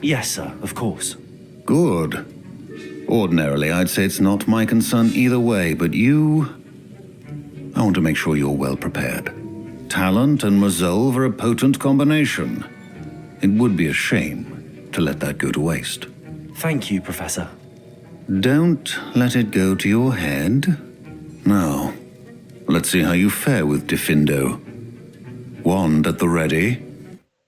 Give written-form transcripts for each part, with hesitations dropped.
Yes, sir, of course. Good. Ordinarily, I'd say it's not my concern either way, but I want to make sure you're well prepared. Talent and resolve are a potent combination. It would be a shame to let that go to waste. Thank you, Professor. Don't let it go to your head. Now, let's see how you fare with Diffindo. Wand at the ready.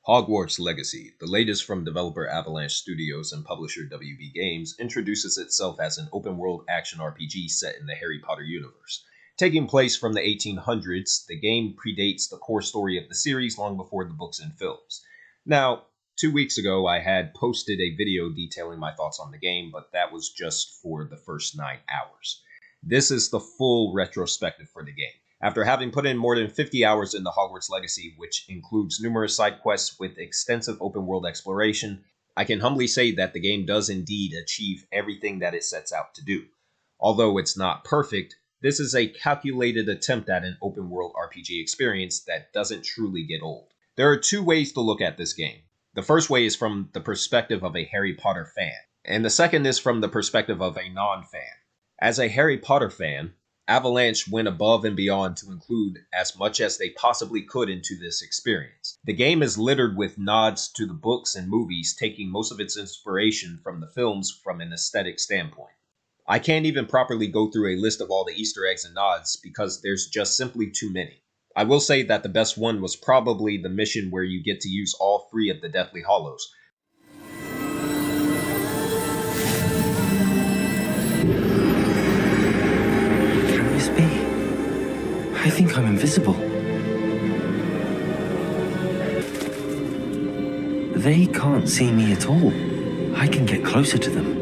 Hogwarts Legacy, the latest from developer Avalanche Studios and publisher WB Games, introduces itself as an open-world action RPG set in the Harry Potter universe. Taking place from the 1800s, the game predates the core story of the series long before the books and films. Now, 2 weeks ago, I had posted a video detailing my thoughts on the game, but that was just for the first 9 hours. This is the full retrospective for the game. After having put in more than 50 hours into Hogwarts Legacy, which includes numerous side quests with extensive open-world exploration, I can humbly say that the game does indeed achieve everything that it sets out to do. Although it's not perfect, this is a calculated attempt at an open-world RPG experience that doesn't truly get old. There are 2 ways to look at this game. The first way is from the perspective of a Harry Potter fan, and the second is from the perspective of a non-fan. As a Harry Potter fan, Avalanche went above and beyond to include as much as they possibly could into this experience. The game is littered with nods to the books and movies, taking most of its inspiration from the films from an aesthetic standpoint. I can't even properly go through a list of all the Easter eggs and nods because there's just simply too many. I will say that the best one was probably the mission where you get to use all 3 of the Deathly Hallows. I think I'm invisible. They can't see me at all. I can get closer to them.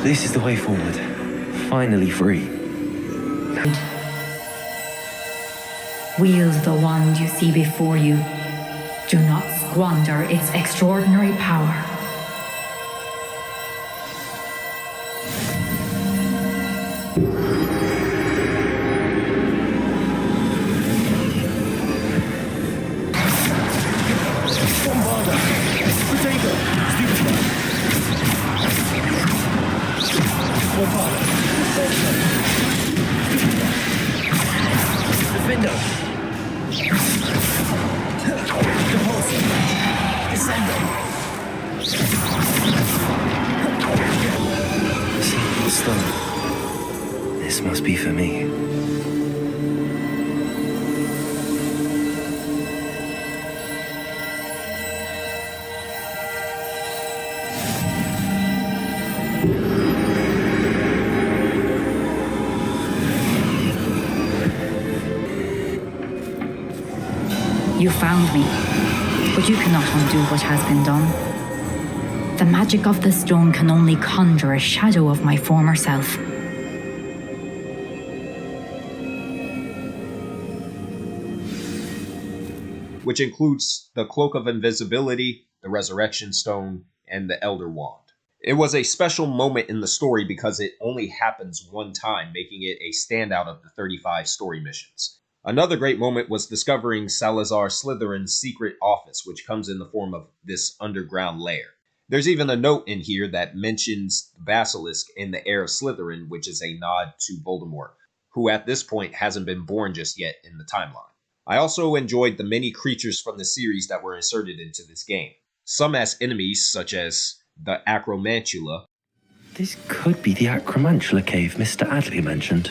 This is the way forward. Finally free. Wield the wand you see before you. Do not squander its extraordinary power. This must be for me. You found me, but you cannot undo what has been done. The magic of the stone can only conjure a shadow of my former self. Which includes the Cloak of Invisibility, the Resurrection Stone, and the Elder Wand. It was a special moment in the story because it only happens one time, making it a standout of the 35 story missions. Another great moment was discovering Salazar Slytherin's secret office, which comes in the form of this underground lair. There's even a note in here that mentions the basilisk in the heir of Slytherin, which is a nod to Voldemort, who at this point hasn't been born just yet in the timeline. I also enjoyed the many creatures from the series that were inserted into this game. Some as enemies, such as the Acromantula. This could be the Acromantula cave Mr. Adley mentioned.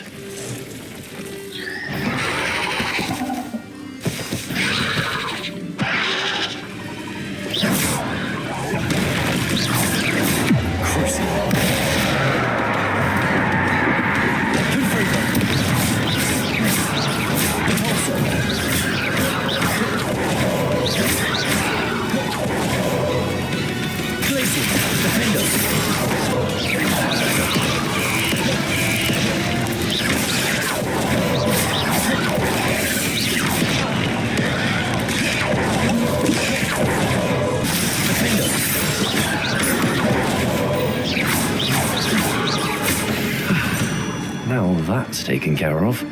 Now all that's taken care of,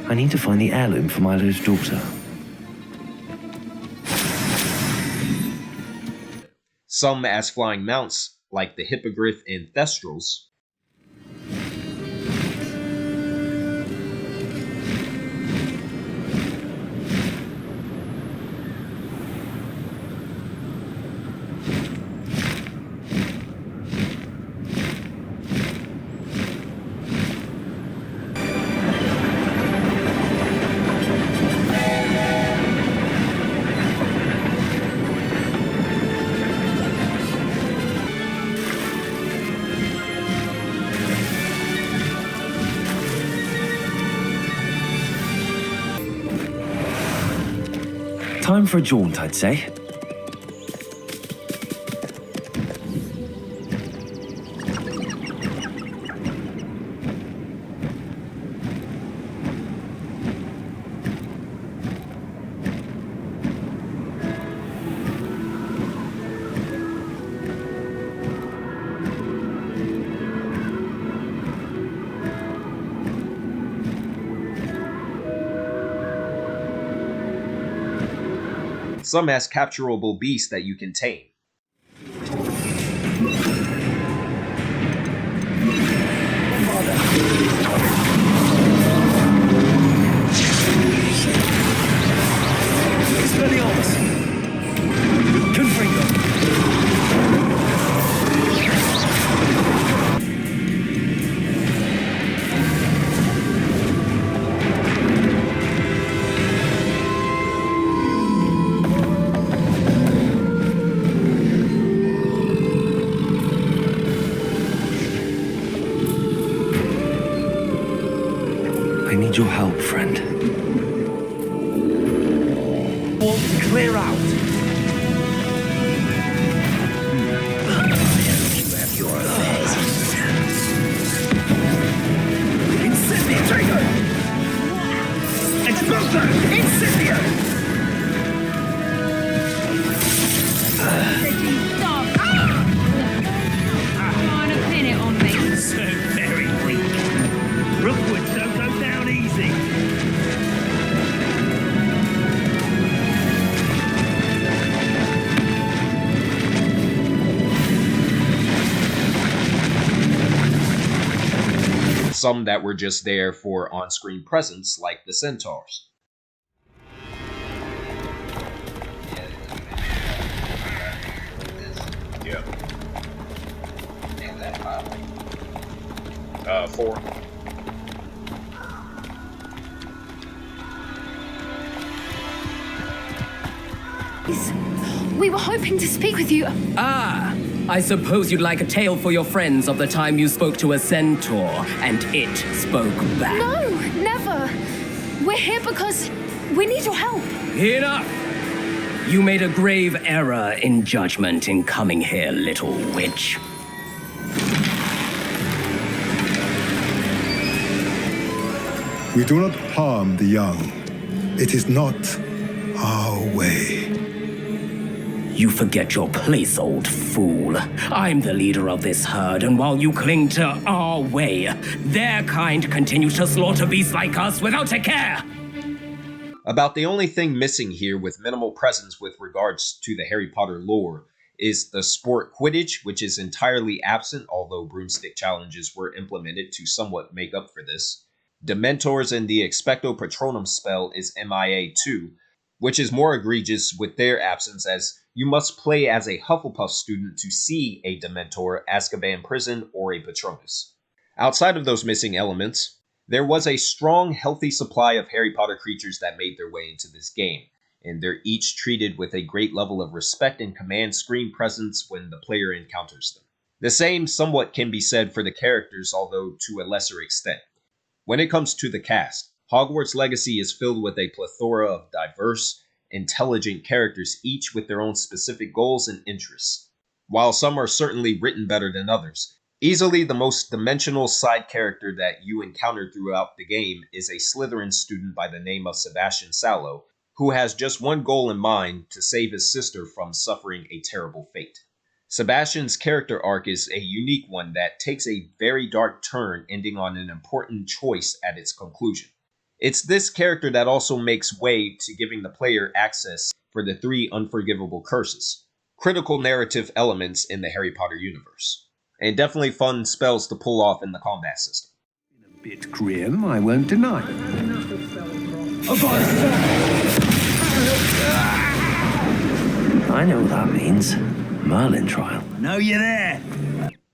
I need to find the heirloom for Milo's daughter. some as flying mounts like the Hippogriff and Thestrals, Time for a jaunt, I'd say. some as capturable beasts that you can tame. I need your help, friend. Want to clear out. You have your affairs. Incendio! Trigger! Exploso! Incendio! Trying to pin it on me. So very weak. Rookwood, don't go down easy. Some that were just there for on-screen presence, like the Centaurs. Yeah. 4. We were hoping to speak with you. Ah, I suppose you'd like a tale for your friends of the time you spoke to a centaur and it spoke back. No, never. We're here because we need your help. Enough! You made a grave error in judgment in coming here, little witch. We do not harm the young. It is not our way. You forget your place, old fool. I'm the leader of this herd, and while you cling to our way, their kind continue to slaughter beasts like us without a care. About the only thing missing here with minimal presence with regards to the Harry Potter lore is the sport Quidditch, which is entirely absent, although broomstick challenges were implemented to somewhat make up for this. Dementors and the Expecto Patronum spell is MIA too, which is more egregious with their absence, as you must play as a Hufflepuff student to see a Dementor, Azkaban Prison, or a Patronus. Outside of those missing elements, there was a strong, healthy supply of Harry Potter creatures that made their way into this game, and they're each treated with a great level of respect and command screen presence when the player encounters them. The same somewhat can be said for the characters, although to a lesser extent. When it comes to the cast, Hogwarts Legacy is filled with a plethora of diverse, intelligent characters, each with their own specific goals and interests. While some are certainly written better than others, easily the most dimensional side character that you encounter throughout the game is a Slytherin student by the name of Sebastian Sallow, who has just one goal in mind: to save his sister from suffering a terrible fate. Sebastian's character arc is a unique one that takes a very dark turn, ending on an important choice at its conclusion. It's this character that also makes way to giving the player access for the 3 unforgivable curses. critical narrative elements in the Harry Potter universe, and definitely fun spells to pull off in the combat system. A bit grim, I won't deny. I know what that means. Merlin trial. Know you there.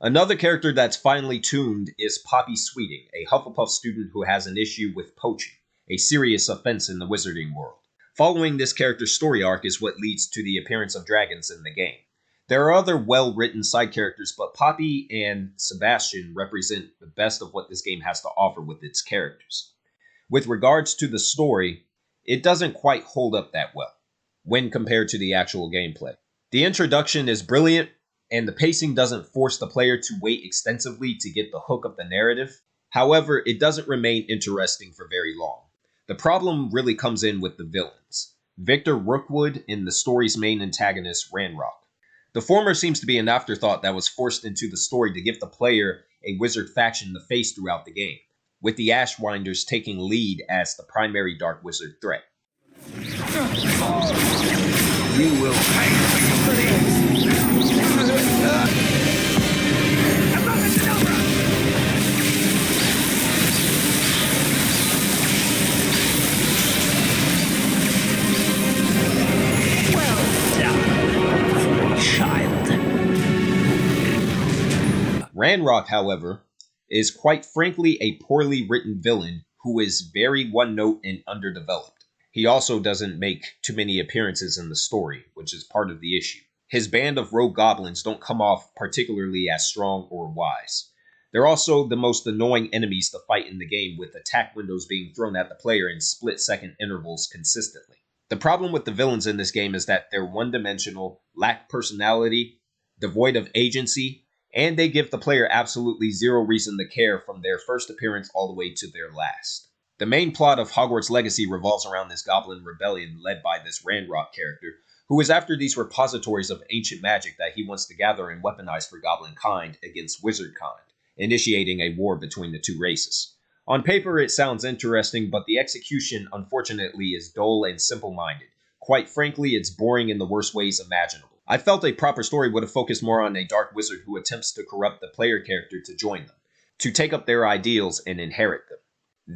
Another character that's finely tuned is Poppy Sweeting, a Hufflepuff student who has an issue with poaching, a serious offense in the wizarding world. Following this character's story arc is what leads to the appearance of dragons in the game. There are other well-written side characters, but Poppy and Sebastian represent the best of what this game has to offer with its characters. With regards to the story, it doesn't quite hold up that well when compared to the actual gameplay. The introduction is brilliant, and the pacing doesn't force the player to wait extensively to get the hook of the narrative. However, it doesn't remain interesting for very long. The problem really comes in with the villains, Victor Rookwood and the story's main antagonist, Ranrock. The former seems to be an afterthought that was forced into the story to give the player a wizard faction to face throughout the game, with the Ashwinders taking lead as the primary dark wizard threat. You will pay for this. Ranrock, however, is quite frankly a poorly written villain who is very one-note and underdeveloped. He also doesn't make too many appearances in the story, which is part of the issue. His band of rogue goblins don't come off particularly as strong or wise. They're also the most annoying enemies to fight in the game, with attack windows being thrown at the player in split-second intervals consistently. The problem with the villains in this game is that they're one-dimensional, lack personality, devoid of agency, and they give the player absolutely zero reason to care from their first appearance all the way to their last. The main plot of Hogwarts Legacy revolves around this goblin rebellion led by this Ranrock character, who is after these repositories of ancient magic that he wants to gather and weaponize for goblin kind against wizard kind, initiating a war between the two races. On paper it sounds interesting, but the execution unfortunately is dull and simple-minded. Quite frankly, it's boring in the worst ways imaginable. I felt a proper story would have focused more on a dark wizard who attempts to corrupt the player character to join them, to take up their ideals and inherit them.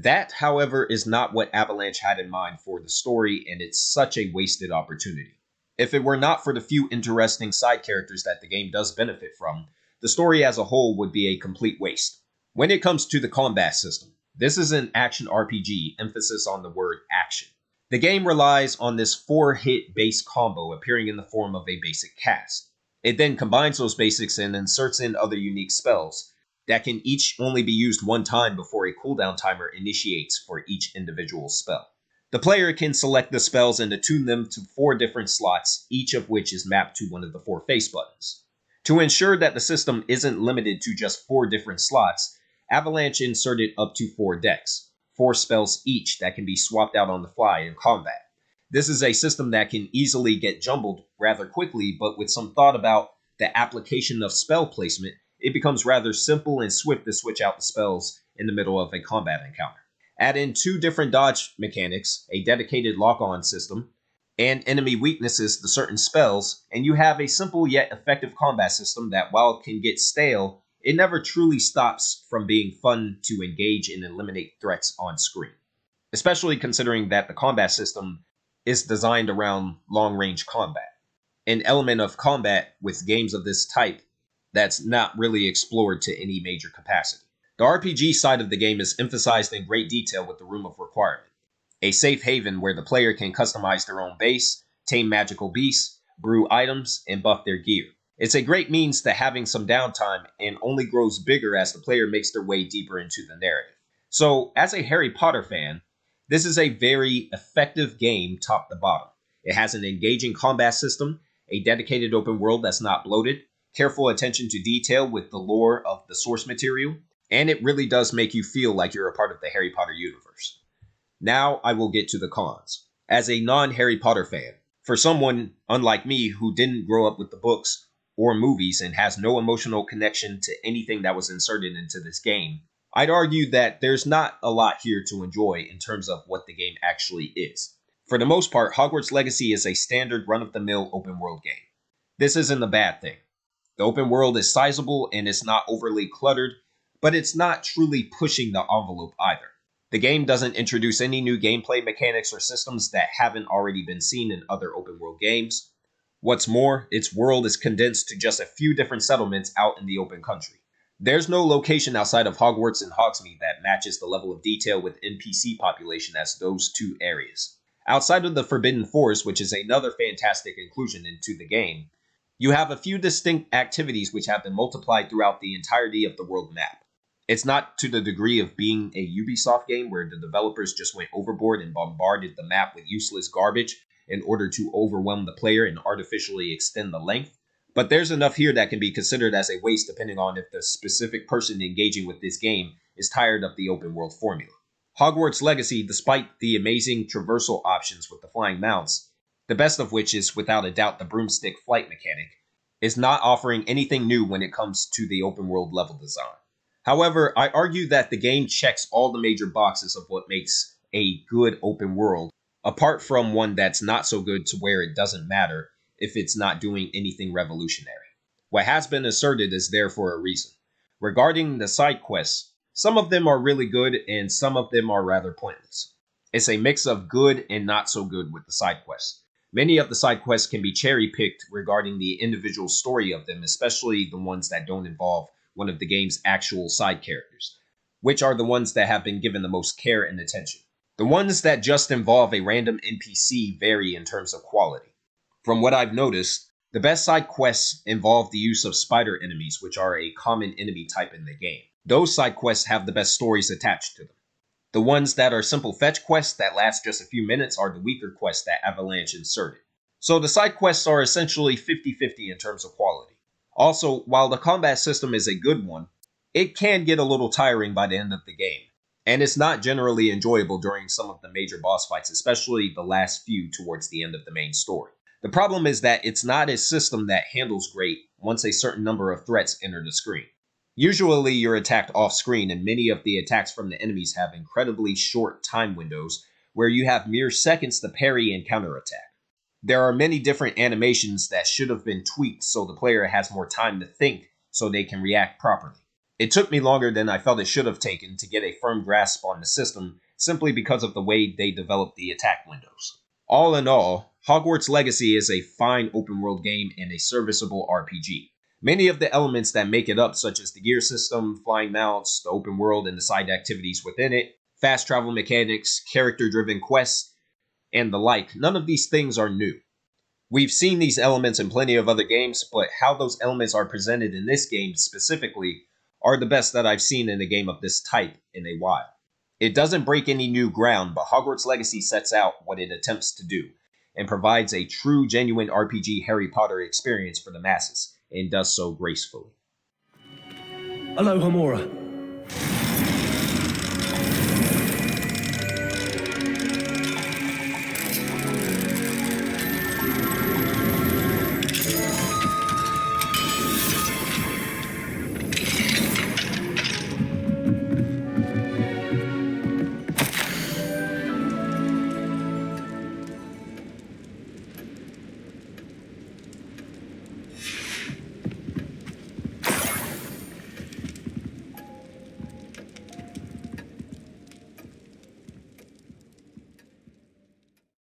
That, however, is not what Avalanche had in mind for the story, and it's such a wasted opportunity. If it were not for the few interesting side characters that the game does benefit from, the story as a whole would be a complete waste. When it comes to the combat system, this is an action RPG, emphasis on the word action. The game relies on this 4-hit base combo appearing in the form of a basic cast. It then combines those basics and inserts in other unique spells that can each only be used one time before a cooldown timer initiates for each individual spell. The player can select the spells and attune them to 4 different slots, each of which is mapped to one of the 4 face buttons. To ensure that the system isn't limited to just 4 different slots, Avalanche inserted up to 4 decks. 4 spells each that can be swapped out on the fly in combat. This is a system that can easily get jumbled rather quickly, but with some thought about the application of spell placement, it becomes rather simple and swift to switch out the spells in the middle of a combat encounter. Add in 2 different dodge mechanics, a dedicated lock-on system, and enemy weaknesses to certain spells, and you have a simple yet effective combat system that, while it can get stale, it never truly stops from being fun to engage and eliminate threats on screen. Especially considering that the combat system is designed around long-range combat, an element of combat with games of this type that's not really explored to any major capacity. The RPG side of the game is emphasized in great detail with the Room of Requirement, a safe haven where the player can customize their own base, tame magical beasts, brew items, and buff their gear. It's a great means to having some downtime and only grows bigger as the player makes their way deeper into the narrative. So, as a Harry Potter fan, this is a very effective game top to bottom. It has an engaging combat system, a dedicated open world that's not bloated, careful attention to detail with the lore of the source material, and it really does make you feel like you're a part of the Harry Potter universe. Now I will get to the cons. As a non-Harry Potter fan, for someone unlike me who didn't grow up with the books or movies and has no emotional connection to anything that was inserted into this game, I'd argue that there's not a lot here to enjoy in terms of what the game actually is. For the most part, Hogwarts Legacy is a standard run-of-the-mill open-world game. This isn't a bad thing. The open world is sizable and it's not overly cluttered, but it's not truly pushing the envelope either. The game doesn't introduce any new gameplay mechanics or systems that haven't already been seen in other open world games. What's more, its world is condensed to just a few different settlements out in the open country. There's no location outside of Hogwarts and Hogsmeade that matches the level of detail with NPC population as those two areas. Outside of the Forbidden Forest, which is another fantastic inclusion into the game, you have a few distinct activities which have been multiplied throughout the entirety of the world map. It's not to the degree of being a Ubisoft game where the developers just went overboard and bombarded the map with useless garbage in order to overwhelm the player and artificially extend the length. But there's enough here that can be considered as a waste depending on if the specific person engaging with this game is tired of the open world formula. Hogwarts Legacy, despite the amazing traversal options with the flying mounts, the best of which is without a doubt the broomstick flight mechanic, is not offering anything new when it comes to the open world level design. However, I argue that the game checks all the major boxes of what makes a good open world, apart from one that's not so good to where it doesn't matter if it's not doing anything revolutionary. What has been asserted is there for a reason. Regarding the side quests, some of them are really good and some of them are rather pointless. It's a mix of good and not so good with the side quests. Many of the side quests can be cherry-picked regarding the individual story of them, especially the ones that don't involve one of the game's actual side characters, which are the ones that have been given the most care and attention. The ones that just involve a random NPC vary in terms of quality. From what I've noticed, the best side quests involve the use of spider enemies, which are a common enemy type in the game. Those side quests have the best stories attached to them. The ones that are simple fetch quests that last just a few minutes are the weaker quests that Avalanche inserted. So the side quests are essentially 50-50 in terms of quality. Also, while the combat system is a good one, it can get a little tiring by the end of the game, and it's not generally enjoyable during some of the major boss fights, especially the last few towards the end of the main story. The problem is that it's not a system that handles great once a certain number of threats enter the screen. Usually you're attacked off screen, and many of the attacks from the enemies have incredibly short time windows where you have mere seconds to parry and counterattack. There are many different animations that should have been tweaked so the player has more time to think so they can react properly. It took me longer than I felt it should have taken to get a firm grasp on the system simply because of the way they developed the attack windows. All in all, Hogwarts Legacy is a fine open world game and a serviceable RPG. Many of the elements that make it up, such as the gear system, flying mounts, the open world and the side activities within it, fast travel mechanics, character-driven quests, and the like, none of these things are new. We've seen these elements in plenty of other games, but how those elements are presented in this game specifically are the best that I've seen in a game of this type in a while. It doesn't break any new ground, but Hogwarts Legacy sets out what it attempts to do, and provides a true, genuine RPG Harry Potter experience for the masses, and does so gracefully. Hello, Hamora.